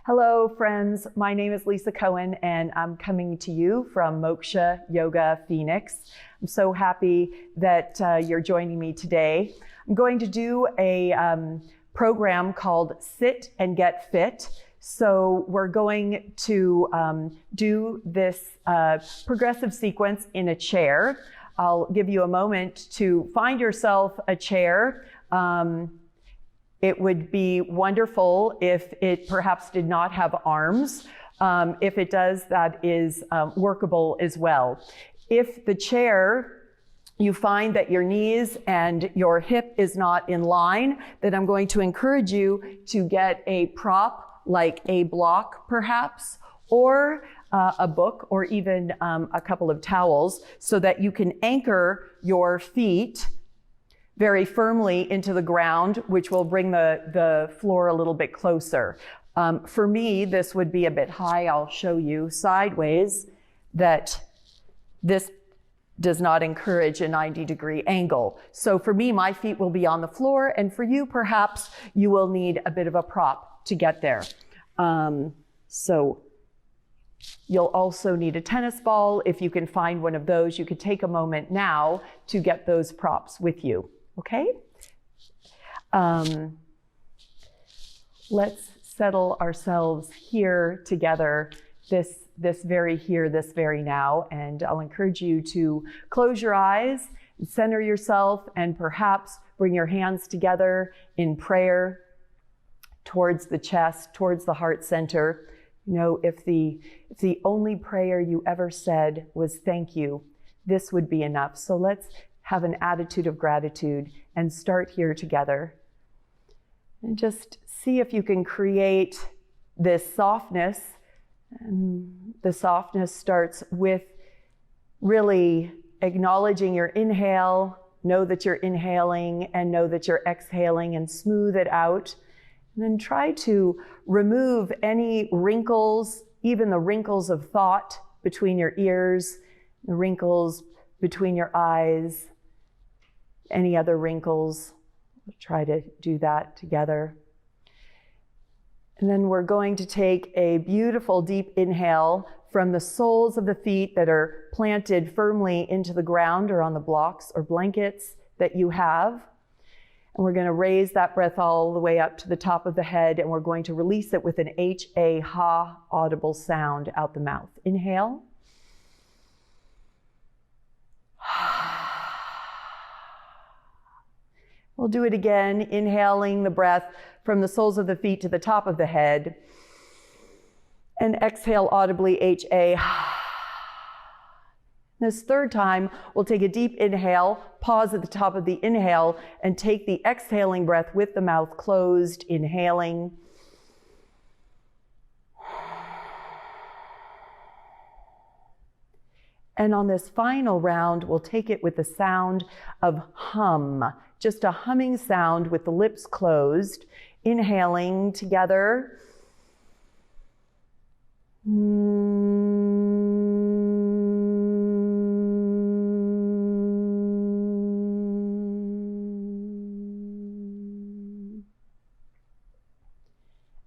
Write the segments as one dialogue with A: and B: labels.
A: Hello, friends. My name is Lisa Cohen, and I'm coming to you from Moksha Yoga Phoenix. I'm so happy that you're joining me today. I'm going to do a program called Sit and Get Fit. So we're going to do this progressive sequence in a chair. I'll give you a moment to find yourself a chair. It would be wonderful if it perhaps did not have arms. If it does, that is workable as well. If the chair, you find that your knees and your hip is not in line, then I'm going to encourage you to get a prop like a block perhaps, or a book, or even a couple of towels, so that you can anchor your feet very firmly into the ground, which will bring the floor a little bit closer. For me, this would be a bit high. I'll show you sideways that this does not encourage a 90-degree angle. So for me, my feet will be on the floor, and for you, perhaps you will need a bit of a prop to get there. So you'll also need a tennis ball. If you can find one of those, you could take a moment now to get those props with you. Okay? Let's settle ourselves here together, this very now, and I'll encourage you to close your eyes, center yourself, and perhaps bring your hands together in prayer towards the chest, towards the heart center. You know, if the only prayer you ever said was thank you, this would be enough. So let's have an attitude of gratitude and start here together. And just see if you can create this softness. And the softness starts with really acknowledging your inhale, know that you're inhaling, and know that you're exhaling, and smooth it out. And then try to remove any wrinkles, even the wrinkles of thought between your ears, the wrinkles between your eyes, any other wrinkles. We'll try to do that together. And then we're going to take a beautiful deep inhale from the soles of the feet that are planted firmly into the ground or on the blocks or blankets that you have. And we're going to raise that breath all the way up to the top of the head, and we're going to release it with an H-A, ha, audible sound out the mouth. Inhale. We'll do it again, inhaling the breath from the soles of the feet to the top of the head. And exhale audibly, H-A. This third time, we'll take a deep inhale, pause at the top of the inhale, and take the exhaling breath with the mouth closed, inhaling. And on this final round, we'll take it with the sound of hum, just a humming sound with the lips closed, inhaling together.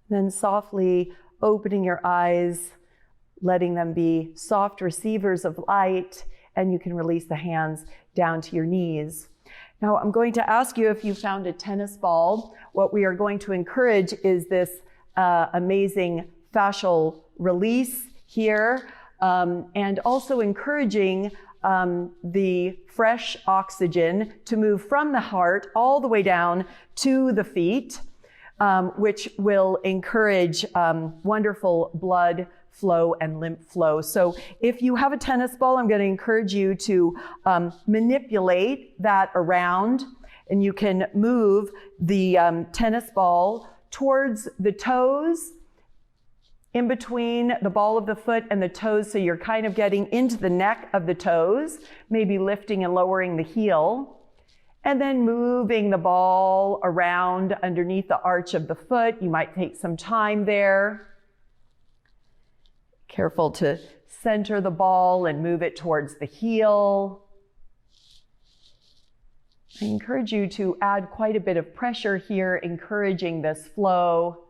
A: Then softly opening your eyes, letting them be soft receivers of light, and you can release the hands down to your knees. Now, I'm going to ask you if you found a tennis ball. What we are going to encourage is this amazing fascial release here, and also encouraging the fresh oxygen to move from the heart all the way down to the feet, which will encourage wonderful blood flow and lymph flow. So if you have a tennis ball, I'm going to encourage you to manipulate that around, and you can move the tennis ball towards the toes, in between the ball of the foot and the toes, so you're kind of getting into the neck of the toes, maybe lifting and lowering the heel, and then moving the ball around underneath the arch of the foot. You might take some time there. Careful to center the ball and move it towards the heel. I encourage you to add quite a bit of pressure here, encouraging this flow.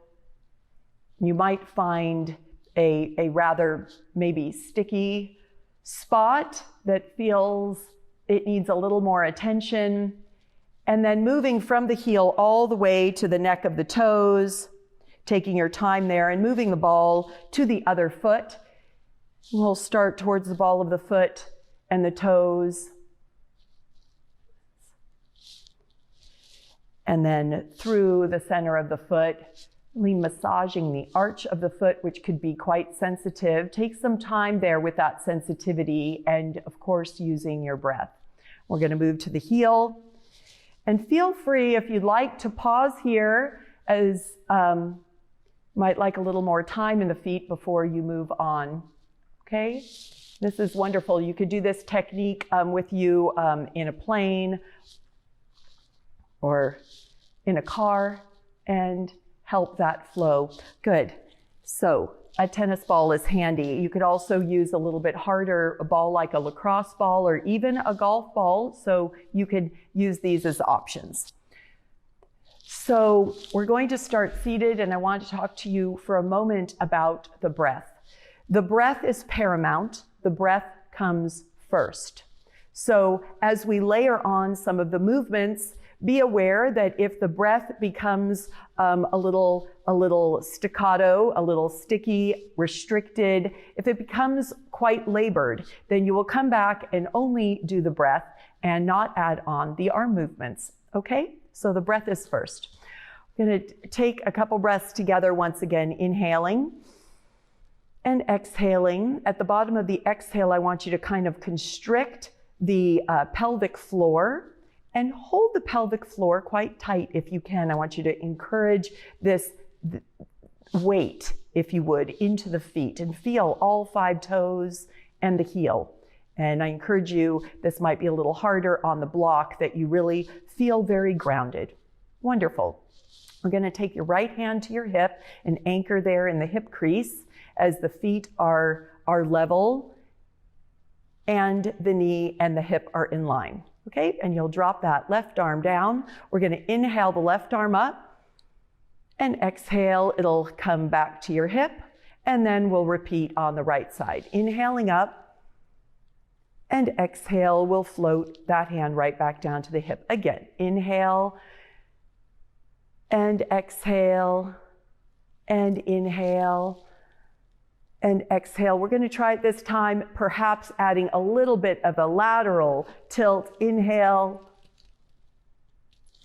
A: You might find a rather maybe sticky spot that feels it needs a little more attention. And then moving from the heel all the way to the neck of the toes, taking your time there and moving the ball to the other foot. We'll start towards the ball of the foot and the toes. And then through the center of the foot, really massaging the arch of the foot, which could be quite sensitive. Take some time there with that sensitivity and, of course, using your breath. We're going to move to the heel. And feel free, if you'd like, to pause here, as might like a little more time in the feet before you move on. Okay? This is wonderful. You could do this technique with you in a plane or in a car and help that flow. Good. So a tennis ball is handy. You could also use a little bit harder a ball like a lacrosse ball or even a golf ball. So you could use these as options. So we're going to start seated, and I want to talk to you for a moment about the breath. The breath is paramount. The breath comes first. So as we layer on some of the movements, be aware that if the breath becomes a little staccato, a little sticky, restricted, if it becomes quite labored, then you will come back and only do the breath and not add on the arm movements. Okay? So the breath is first. I'm going to take a couple breaths together once again, inhaling and exhaling. At the bottom of the exhale, I want you to kind of constrict the pelvic floor and hold the pelvic floor quite tight if you can. I want you to encourage this weight, if you would, into the feet and feel all 5 toes and the heel. And I encourage you, this might be a little harder on the block, that you really feel very grounded. Wonderful. We're going to take your right hand to your hip and anchor there in the hip crease as the feet are level and the knee and the hip are in line. Okay, and you'll drop that left arm down. We're going to inhale the left arm up and exhale. It'll come back to your hip, and then we'll repeat on the right side. Inhaling up and exhale, we'll float that hand right back down to the hip. Again, inhale and exhale and inhale and exhale. We're going to try it this time, perhaps adding a little bit of a lateral tilt. Inhale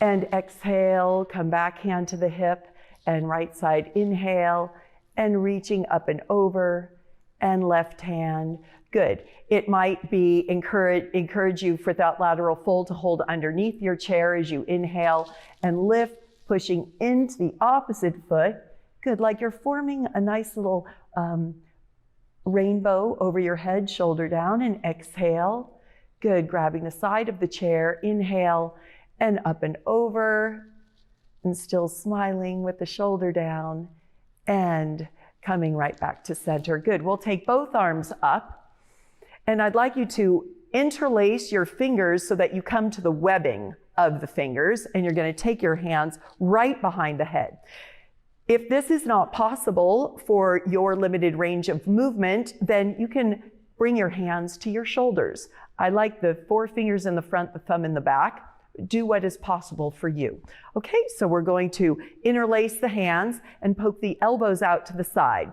A: and exhale. Come back, hand to the hip and right side. Inhale and reaching up and over and left hand. Good. It might be encourage you for that lateral fold to hold underneath your chair as you inhale and lift, pushing into the opposite foot. Good, like you're forming a nice little rainbow over your head, shoulder down, and exhale. Good, grabbing the side of the chair, inhale, and up and over, and still smiling with the shoulder down, and coming right back to center. Good, we'll take both arms up, and I'd like you to interlace your fingers so that you come to the webbing of the fingers, and you're going to take your hands right behind the head. If this is not possible for your limited range of movement, then you can bring your hands to your shoulders. I like the 4 fingers in the front, the thumb in the back. Do what is possible for you. Okay, so we're going to interlace the hands and poke the elbows out to the side.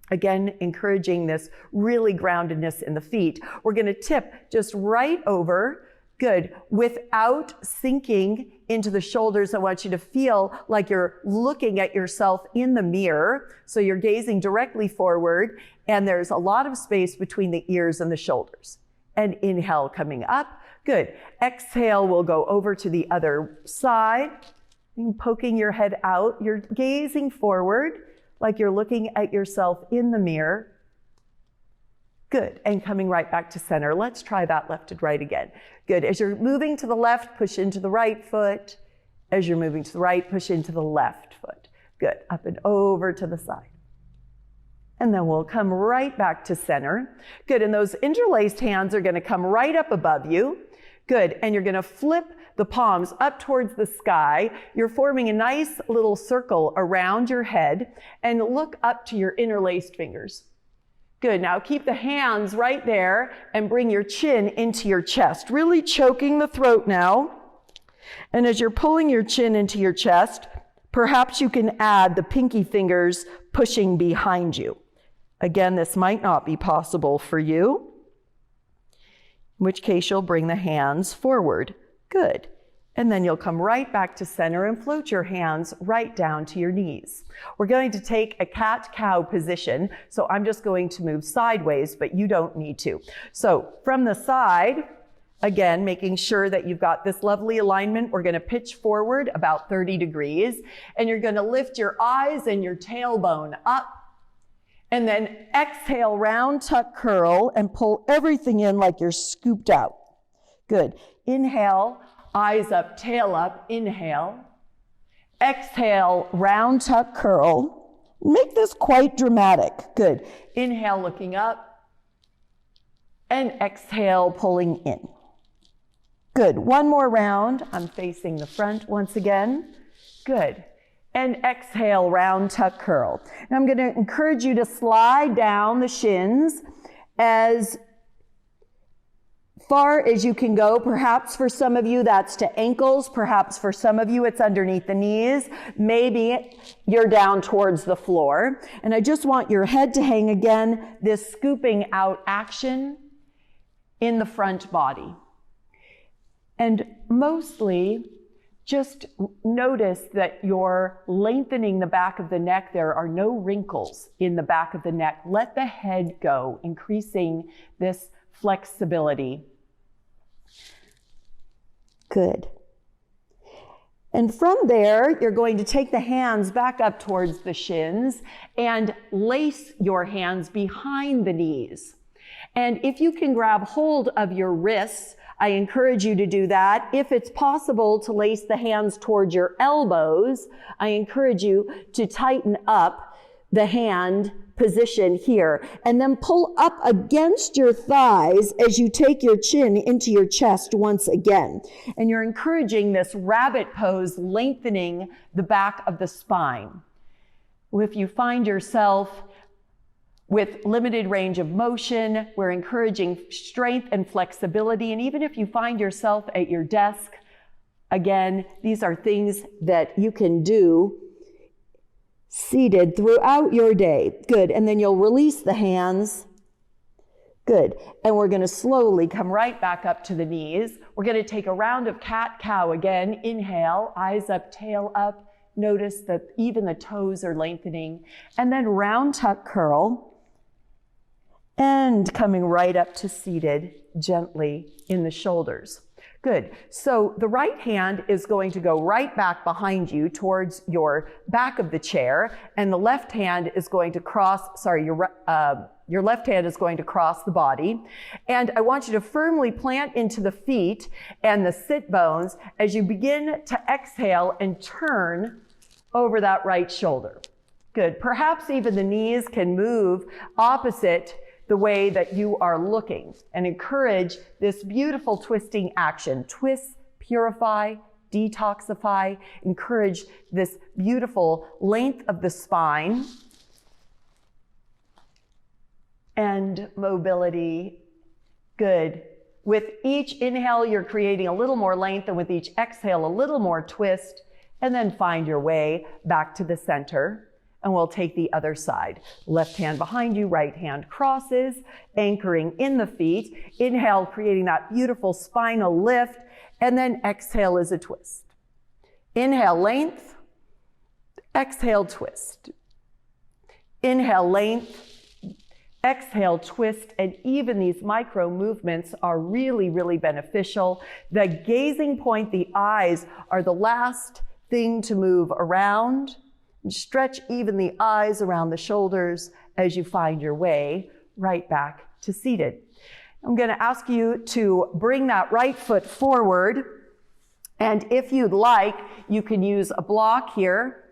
A: Again, encouraging this really groundedness in the feet. We're going to tip just right over. Good. Without sinking into the shoulders, I want you to feel like you're looking at yourself in the mirror. So you're gazing directly forward, and there's a lot of space between the ears and the shoulders. And inhale, coming up. Good. Exhale, we'll go over to the other side. Poking your head out. You're gazing forward like you're looking at yourself in the mirror. Good, and coming right back to center. Let's try that left and right again. Good, as you're moving to the left, push into the right foot. As you're moving to the right, push into the left foot. Good, up and over to the side. And then we'll come right back to center. Good, and those interlaced hands are gonna come right up above you. Good, and you're gonna flip the palms up towards the sky. You're forming a nice little circle around your head, and look up to your interlaced fingers. Good. Now keep the hands right there and bring your chin into your chest, really choking the throat now. And as you're pulling your chin into your chest, perhaps you can add the pinky fingers pushing behind you. Again, this might not be possible for you, in which case you'll bring the hands forward. Good. And then you'll come right back to center and float your hands right down to your knees. We're going to take a cat-cow position, so I'm just going to move sideways, but you don't need to. So from the side, again, making sure that you've got this lovely alignment, we're going to pitch forward about 30 degrees, and you're going to lift your eyes and your tailbone up, and then exhale, round tuck curl, and pull everything in like you're scooped out. Good. Inhale. Eyes up, tail up, inhale. Exhale, round tuck curl. Make this quite dramatic. Good. Inhale, looking up. And exhale, pulling in. Good. One more round. I'm facing the front once again. Good. And exhale, round tuck curl. And I'm going to encourage you to slide down the shins as far as you can go. Perhaps for some of you that's to ankles. Perhaps for some of you it's underneath the knees. Maybe you're down towards the floor. And I just want your head to hang again, this scooping out action in the front body. And mostly just notice that you're lengthening the back of the neck. There are no wrinkles in the back of the neck. Let the head go, increasing this flexibility. Good. And from there, you're going to take the hands back up towards the shins and lace your hands behind the knees. And if you can grab hold of your wrists, I encourage you to do that. If it's possible to lace the hands towards your elbows, I encourage you to tighten up the hand position here, and then pull up against your thighs as you take your chin into your chest once again. And you're encouraging this rabbit pose, lengthening the back of the spine. If you find yourself with limited range of motion, we're encouraging strength and flexibility. And even if you find yourself at your desk, again, these are things that you can do seated throughout your day. Good. And then you'll release the hands. Good. And we're going to slowly come right back up to the knees. We're going to take a round of cat-cow again. Inhale, eyes up, tail up. Notice that even the toes are lengthening. And then round tuck curl. And coming right up to seated gently in the shoulders. Good. So the right hand is going to go right back behind you towards your back of the chair, and the left hand is going to cross, your left hand is going to cross the body. And I want you to firmly plant into the feet and the sit bones as you begin to exhale and turn over that right shoulder. Good. Perhaps even the knees can move opposite the way that you are looking, and encourage this beautiful twisting action. Twist, purify, detoxify, encourage this beautiful length of the spine and mobility. Good. With each inhale, you're creating a little more length, and with each exhale, a little more twist, and then find your way back to the center. And we'll take the other side. Left hand behind you, right hand crosses, anchoring in the feet. Inhale, creating that beautiful spinal lift, and then exhale is a twist. Inhale, length. Exhale, twist. Inhale, length. Exhale, twist. And even these micro movements are really, really beneficial. The gazing point, the eyes, are the last thing to move around. Stretch even the eyes around the shoulders as you find your way right back to seated. I'm going to ask you to bring that right foot forward. And if you'd like, you can use a block here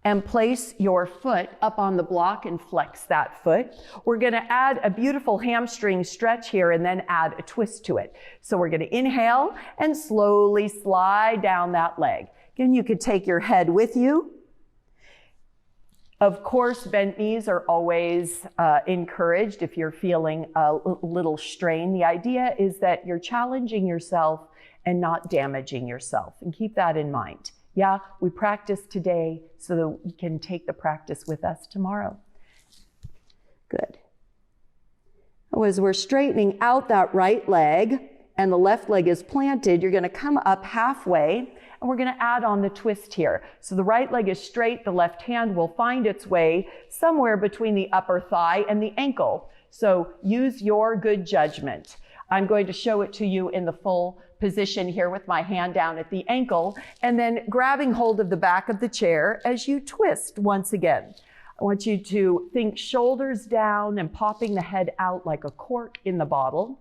A: and place your foot up on the block and flex that foot. We're gonna add a beautiful hamstring stretch here and then add a twist to it. So we're gonna inhale and slowly slide down that leg. Again, you could take your head with you. Of course, bent knees are always encouraged if you're feeling a little strain. The idea is that you're challenging yourself and not damaging yourself, and keep that in mind. Yeah, we practice today so that we can take the practice with us tomorrow. Good. As we're straightening out that right leg and the left leg is planted, you're gonna come up halfway and we're gonna add on the twist here. So the right leg is straight, the left hand will find its way somewhere between the upper thigh and the ankle. So use your good judgment. I'm going to show it to you in the full position here with my hand down at the ankle and then grabbing hold of the back of the chair as you twist once again. I want you to think shoulders down and popping the head out like a cork in the bottle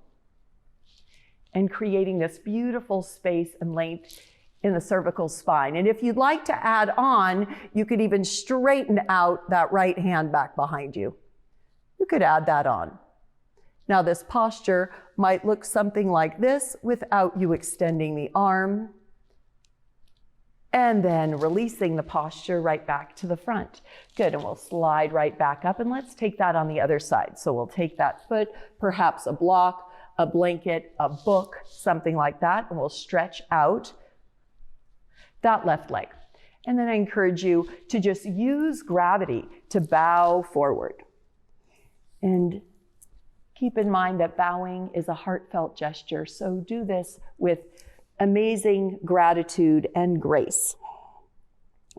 A: and creating this beautiful space and length in the cervical spine. And if you'd like to add on, you could even straighten out that right hand back behind you. You could add that on. Now this posture might look something like this without you extending the arm and then releasing the posture right back to the front. Good, and we'll slide right back up and let's take that on the other side. So we'll take that foot, perhaps a block, a blanket, a book, something like that, and we'll stretch out that left leg. And then I encourage you to just use gravity to bow forward. And keep in mind that bowing is a heartfelt gesture, so do this with amazing gratitude and grace.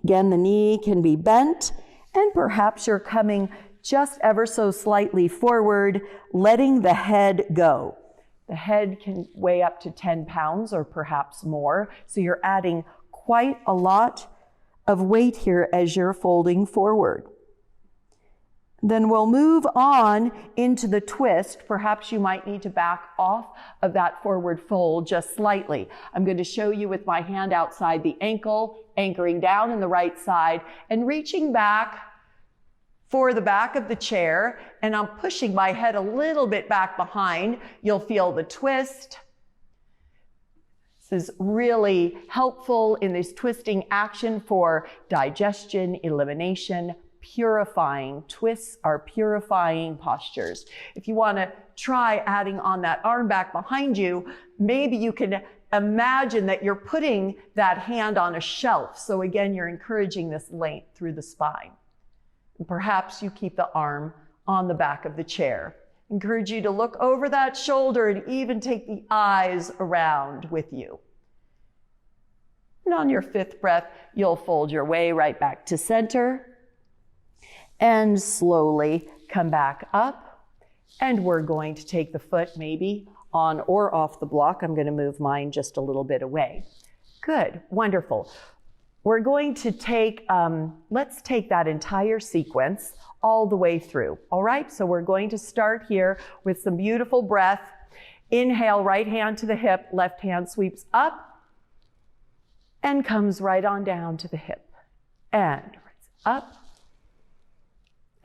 A: Again, the knee can be bent, and perhaps you're coming just ever so slightly forward, letting the head go. The head can weigh up to 10 pounds or perhaps more, so you're adding quite a lot of weight here as you're folding forward. Then we'll move on into the twist. Perhaps you might need to back off of that forward fold just slightly. I'm going to show you with my hand outside the ankle, anchoring down in the right side and reaching back for the back of the chair. And I'm pushing my head a little bit back behind. You'll feel the twist. This is really helpful in this twisting action for digestion, elimination, purifying. Twists are purifying postures. If you want to try adding on that arm back behind you, maybe you can imagine that you're putting that hand on a shelf. So again, you're encouraging this length through the spine. And perhaps you keep the arm on the back of the chair. Encourage you to look over that shoulder and even take the eyes around with you. And on your fifth breath, you'll fold your way right back to center. And slowly come back up. And we're going to take the foot maybe on or off the block. I'm going to move mine just a little bit away. Good, wonderful. We're going to take, let's take that entire sequence all the way through. All right, so we're going to start here with some beautiful breath. Inhale, right hand to the hip, left hand sweeps up and comes right on down to the hip. And up.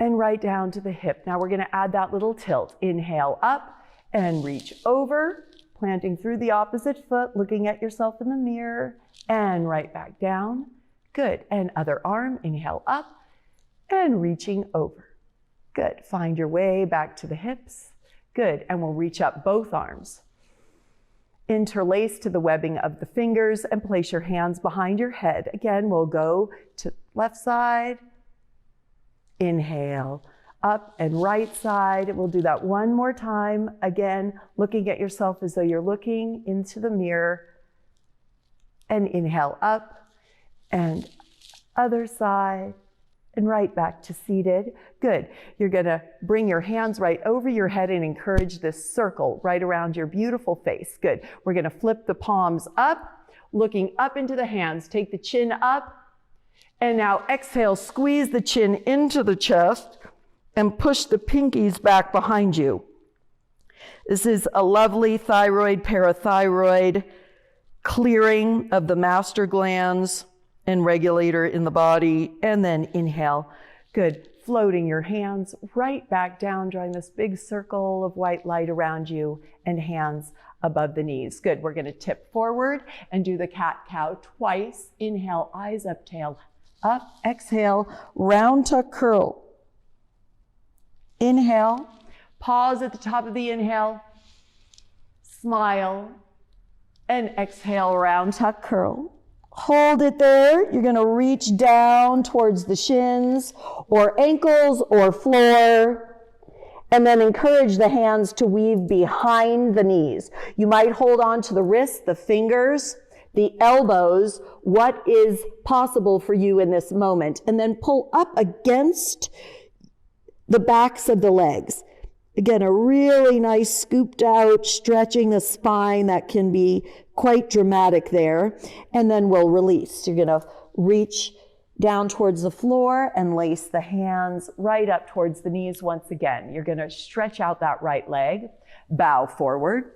A: And right down to the hip. Now we're going to add that little tilt. Inhale up and reach over, planting through the opposite foot, looking at yourself in the mirror, and right back down. Good. And other arm, inhale up and reaching over. Good. Find your way back to the hips. Good. And we'll reach up both arms. Interlace to the webbing of the fingers and place your hands behind your head. Again, we'll go to left side. Inhale, up and right side. We'll do that one more time. Again, looking at yourself as though you're looking into the mirror. And inhale up and other side and right back to seated. Good. You're gonna bring your hands right over your head and encourage this circle right around your beautiful face. Good. We're gonna flip the palms up, looking up into the hands. Take the chin up. And now exhale, squeeze the chin into the chest and push the pinkies back behind you. This is a lovely thyroid, parathyroid clearing of the master glands and regulator in the body, and then inhale. Good. Floating your hands right back down, drawing this big circle of white light around you, and hands above the knees. Good. We're going to tip forward and do the cat-cow twice. Inhale, eyes up, tail up. Exhale, round tuck curl. Inhale, pause at the top of the inhale, smile, and exhale, round tuck curl. Hold it there. You're going to reach down towards the shins or ankles or floor, and then encourage the hands to weave behind the knees. You might hold on to the wrists, the fingers, the elbows, what is possible for you in this moment, and then pull up against the backs of the legs. Again, a really nice scooped out, stretching the spine that can be quite dramatic there. And then we'll release. You're going to reach down towards the floor and lace the hands right up towards the knees once again. You're going to stretch out that right leg, bow forward.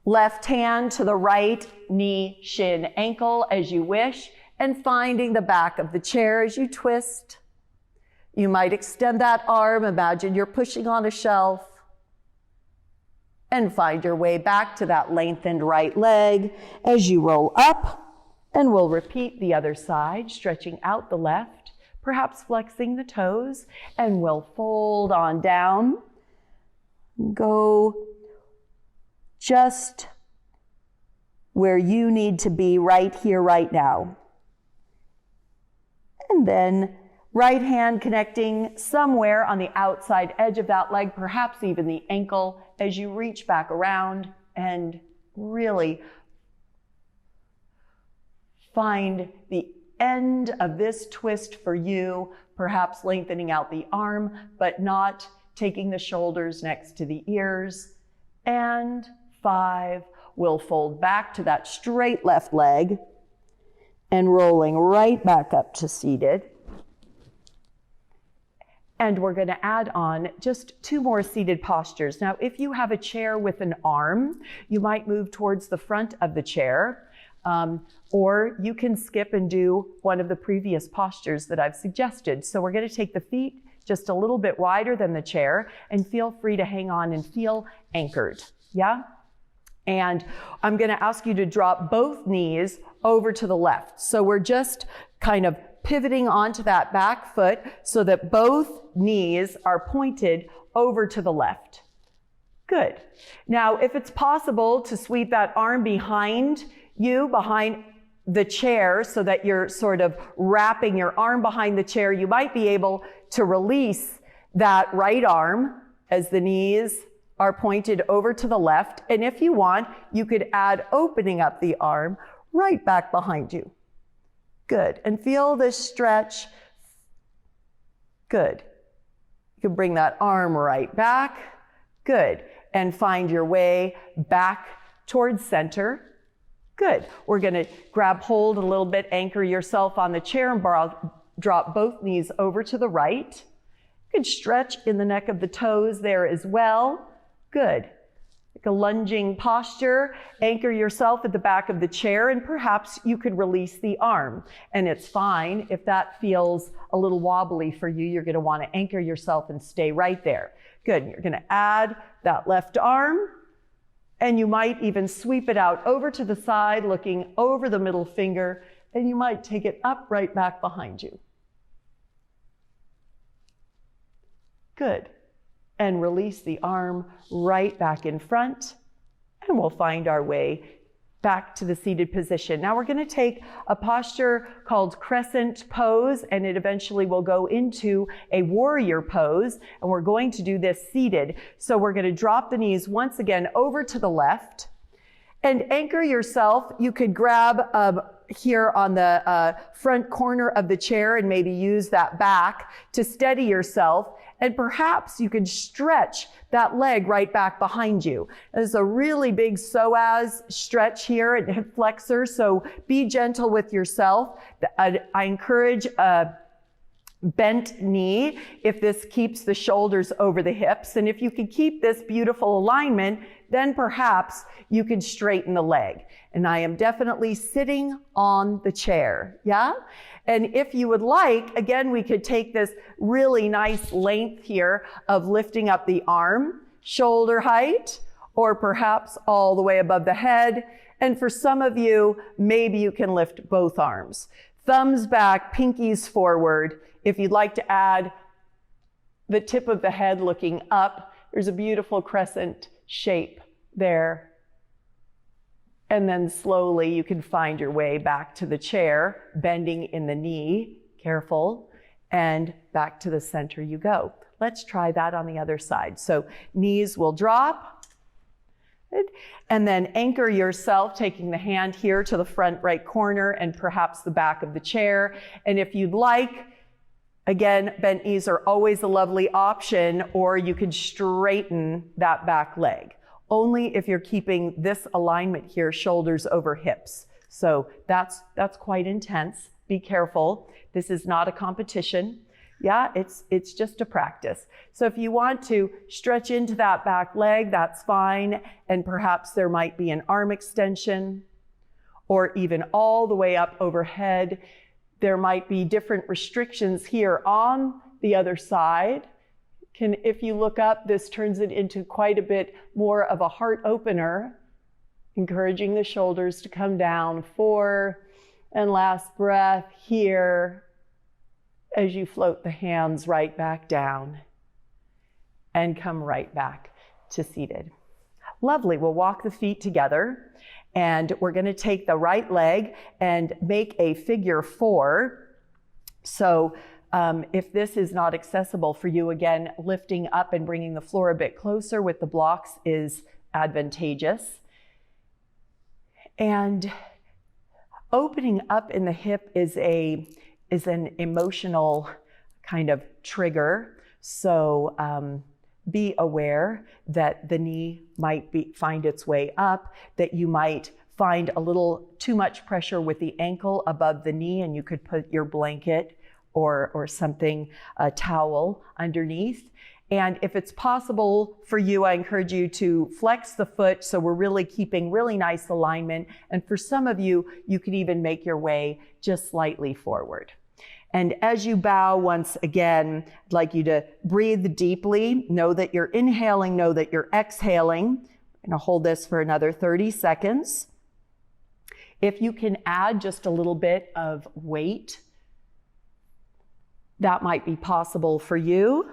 A: Left hand to the right knee, shin, ankle as you wish, and finding the back of the chair as you twist. You might extend that arm. Imagine you're pushing on a shelf. And find your way back to that lengthened right leg as you roll up. And we'll repeat the other side, stretching out the left, perhaps flexing the toes. And we'll fold on down. Go just where you need to be right here, right now. And then right hand connecting somewhere on the outside edge of that leg, perhaps even the ankle, as you reach back around and really find the end of this twist for you, perhaps lengthening out the arm, but not taking the shoulders next to the ears. And 5, we'll fold back to that straight left leg and rolling right back up to seated. And we're going to add on just 2 more seated postures. Now, if you have a chair with an arm, you might move towards the front of the chair, or you can skip and do one of the previous postures that I've suggested. So we're going to take the feet just a little bit wider than the chair and feel free to hang on and feel anchored. Yeah? And I'm going to ask you to drop both knees over to the left. So we're just kind of pivoting onto that back foot so that both knees are pointed over to the left. Good. Now, if it's possible to sweep that arm behind you, behind the chair, so that you're sort of wrapping your arm behind the chair, you might be able to release that right arm as the knees are pointed over to the left. And if you want, you could add opening up the arm right back behind you. Good. And feel this stretch. Good. You can bring that arm right back. Good. And find your way back towards center. Good. We're going to grab hold a little bit, anchor yourself on the chair, and drop both knees over to the right. You can stretch in the neck of the toes there as well. Good. Like a lunging posture, anchor yourself at the back of the chair, and perhaps you could release the arm. And it's fine if that feels a little wobbly for you. You're going to want to anchor yourself and stay right there. Good. You're going to add that left arm, and you might even sweep it out over to the side, looking over the middle finger, and you might take it up right back behind you. Good. And release the arm right back in front, and we'll find our way back to the seated position. Now we're going to take a posture called crescent pose, and it eventually will go into a warrior pose, and we're going to do this seated. So we're going to drop the knees once again over to the left and anchor yourself. You could grab here on the front corner of the chair and maybe use that back to steady yourself. And perhaps you could stretch that leg right back behind you. There's a really big psoas stretch here at hip flexor, so be gentle with yourself. I encourage bent knee if this keeps the shoulders over the hips. And if you can keep this beautiful alignment, then perhaps you can straighten the leg. And I am definitely sitting on the chair, yeah? And if you would like, again, we could take this really nice length here of lifting up the arm, shoulder height, or perhaps all the way above the head. And for some of you, maybe you can lift both arms. Thumbs back, pinkies forward. If you'd like to add the tip of the head looking up, there's a beautiful crescent shape there. And then slowly you can find your way back to the chair, bending in the knee, careful, and back to the center you go. Let's try that on the other side. So knees will drop. Good. And then anchor yourself, taking the hand here to the front right corner and perhaps the back of the chair. And if you'd like, again, bent knees are always a lovely option, or you could straighten that back leg. Only if you're keeping this alignment here, shoulders over hips. So that's quite intense. Be careful. This is not a competition. Yeah, it's just a practice. So if you want to stretch into that back leg, that's fine. And perhaps there might be an arm extension, or even all the way up overhead. There might be different restrictions here on the other side. If you look up, this turns it into quite a bit more of a heart opener, encouraging the shoulders to come down. 4, and last breath here as you float the hands right back down and come right back to seated. Lovely. We'll walk the feet together, and we're going to take the right leg and make a figure 4. So if this is not accessible for you, again, lifting up and bringing the floor a bit closer with the blocks is advantageous. And opening up in the hip is an emotional kind of trigger. So be aware that the knee might find its way up, that you might find a little too much pressure with the ankle above the knee, and you could put your blanket or something, a towel underneath. And if it's possible for you, I encourage you to flex the foot so we're really keeping really nice alignment. And for some of you, you could even make your way just slightly forward. And as you bow once again, I'd like you to breathe deeply. Know that you're inhaling, know that you're exhaling. I'm going to hold this for another 30 seconds. If you can add just a little bit of weight, that might be possible for you,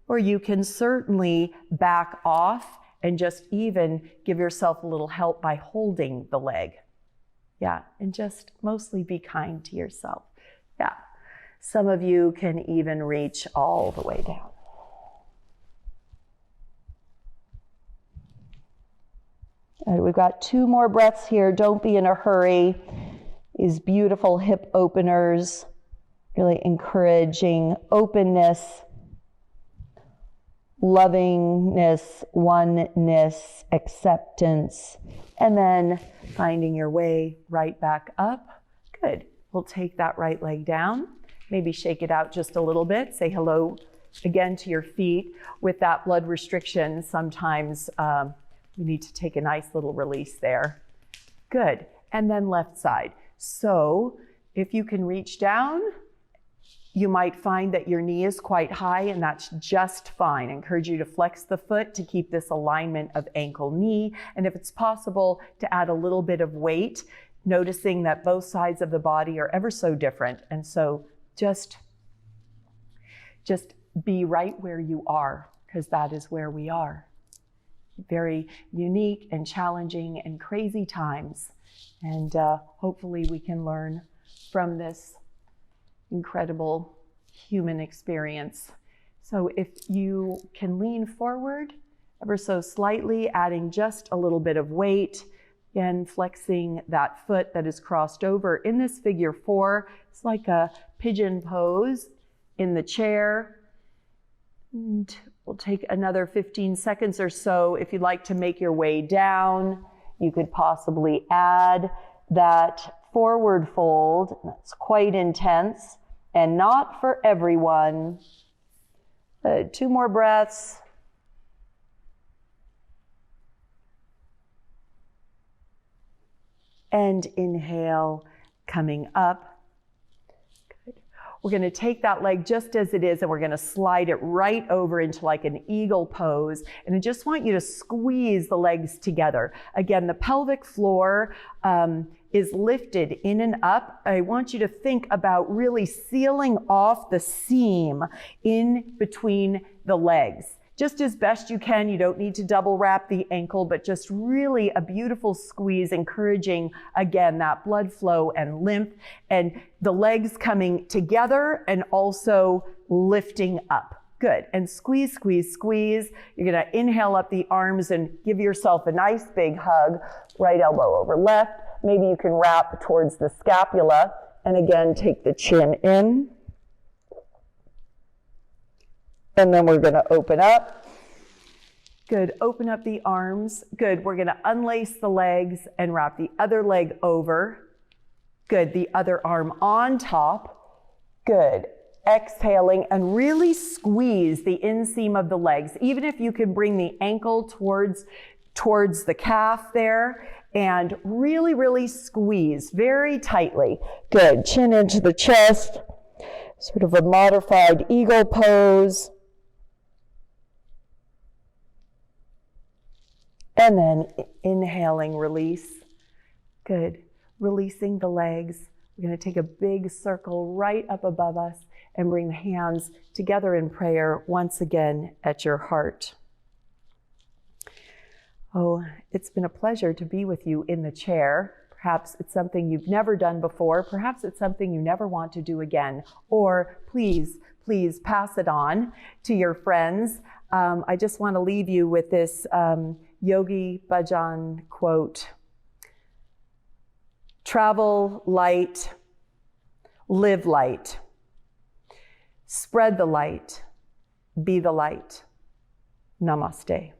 A: or you can certainly back off and just even give yourself a little help by holding the leg. Yeah, and just mostly be kind to yourself. Yeah, some of you can even reach all the way down. All right, we've got 2 more breaths here. Don't be in a hurry. These beautiful hip openers, really encouraging openness, lovingness, oneness, acceptance, and then finding your way right back up. Good. We'll take that right leg down, maybe shake it out just a little bit, say hello again to your feet. With that blood restriction, sometimes we need to take a nice little release there. Good. And then left side. So if you can reach down, you might find that your knee is quite high, and that's just fine. I encourage you to flex the foot to keep this alignment of ankle knee. And if it's possible to add a little bit of weight, noticing that both sides of the body are ever so different. And so just be right where you are, because that is where we are. Very unique and challenging and crazy times. And hopefully we can learn from this incredible human experience. So if you can lean forward ever so slightly, adding just a little bit of weight, again, flexing that foot that is crossed over. In this figure 4, it's like a pigeon pose in the chair. And we'll take another 15 seconds or so. If you'd like to make your way down, you could possibly add that forward fold. That's quite intense. and not for everyone. 2 more breaths. And inhale, coming up. Good. We're going to take that leg just as it is, and we're going to slide it right over into like an eagle pose. And I just want you to squeeze the legs together. Again, the pelvic floor is lifted in and up. I want you to think about really sealing off the seam in between the legs. Just as best you can. You don't need to double wrap the ankle, but just really a beautiful squeeze, encouraging, again, that blood flow and lymph, and the legs coming together and also lifting up. Good. And squeeze, squeeze, squeeze. You're going to inhale up the arms and give yourself a nice big hug. Right elbow over left. Maybe you can wrap towards the scapula. And again, take the chin in. And then we're going to open up. Good. Open up the arms. Good. We're going to unlace the legs and wrap the other leg over. Good. The other arm on top. Good. Exhaling and really squeeze the inseam of the legs. Even if you can bring the ankle towards the calf there, and really, really squeeze very tightly. Good. Chin into the chest. Sort of a modified eagle pose. And then inhaling, release. Good. Releasing the legs. We're going to take a big circle right up above us and bring the hands together in prayer once again at your heart. Oh, it's been a pleasure to be with you in the chair. Perhaps it's something you've never done before. Perhaps it's something you never want to do again. Or please pass it on to your friends. I just want to leave you with this Yogi Bhajan quote. Travel light, live light, spread the light, be the light. Namaste.